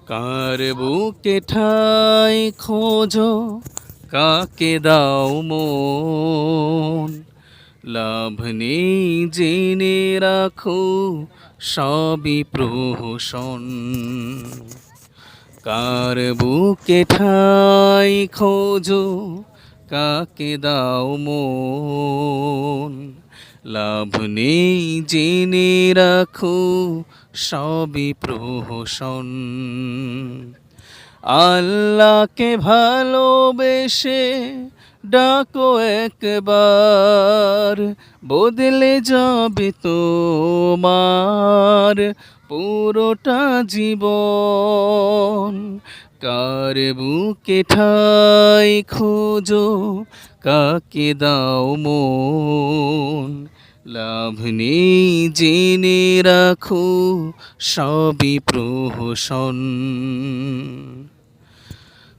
কার বুকে ঠাই খোঁজো, কাকে দাও মন। লাভ নেই জেনে রাখো, সবই প্রহসন। কার বুকে ঠাই খোঁজো, কাকে দাও মন। লাভ নেই জেনে রাখো, সবই প্রহসন। আল্লাহকে ভালোবেসে ডাকো একবার, বদলে যাবে তোমার পুরোটা জীবন। কার বুকে ঠাই খোঁজো, কাকে দাও মন। লাভ নেই জেনে রাখো, সবই প্রহসন।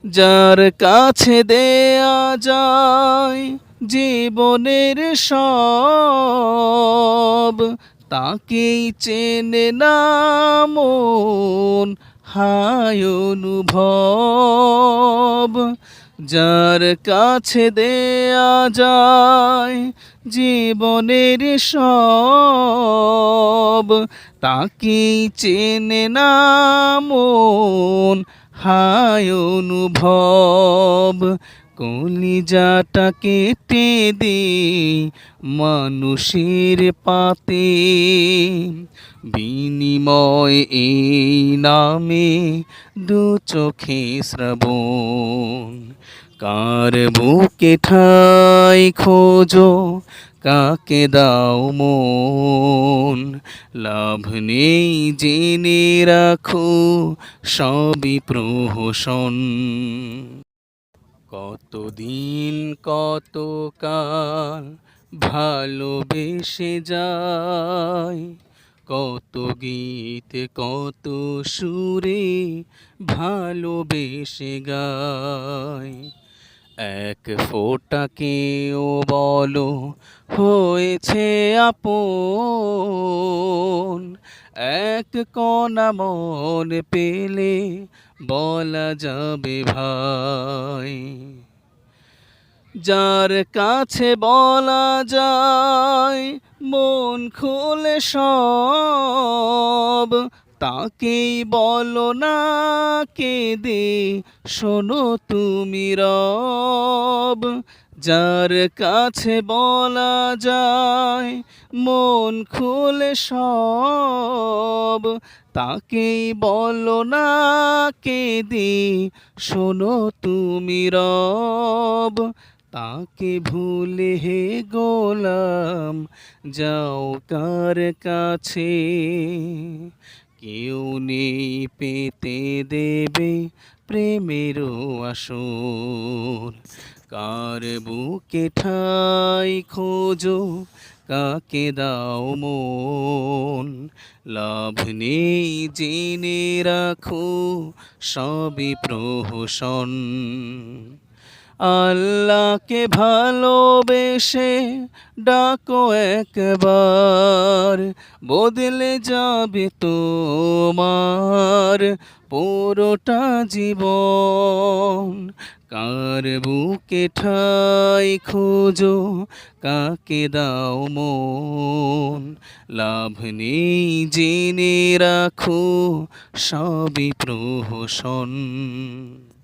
যার কাছে দেয়া যায় জীবনের সব, তাকেই চেনে না মন, হায় অনুভব। যার কাছে দেয়া যায় জীবনের সব, তাকেই চেনে না মন, হায় অনুভব। কলিজাটা কেটে দে মানুষের পাতে, বিনিময় এই নামে দু চোখে শ্রাবণ। কার বুকে ঠাই খোঁজো, কাকে দাও মন। লাভ নেই জেনে রাখো, সবই প্রহসন। কতদিন কতকাল ভালোবেসে যায়, কত গীত কত সুরে ভালোবেসে গায়। এক ফোঁটাকেও বলো হয়েছে আপন, এক কণা মন পেলে বলা যাবে ভাই। যার কাছে বলা যায় মন খুলে সব, তাকেই বলো না কেঁদে শোনো তুমি রব। যার কাছে বলা যায় মন খুলে সব, তাকেই বলো না কেঁদে শোনো তুমি রব। তাকে ভুলে হে গোলাম যাও কার কাছে, কেউ নেই পেতে দেবে প্রেমেরও আসর। কার বুকে ঠাই খোঁজো, কাকে দাও মন। লাভ নেই জেনে রাখো, সবই প্রহসন। আল্লাহকে ভালোবেসে ডাকো একবার, বদলে যাবে তোমার পুরোটা জীবন। কার বুকে ঠাই খোঁজো, কাকে দাও মন। লাভ নেই জেনে রাখো, সবই প্রহসন।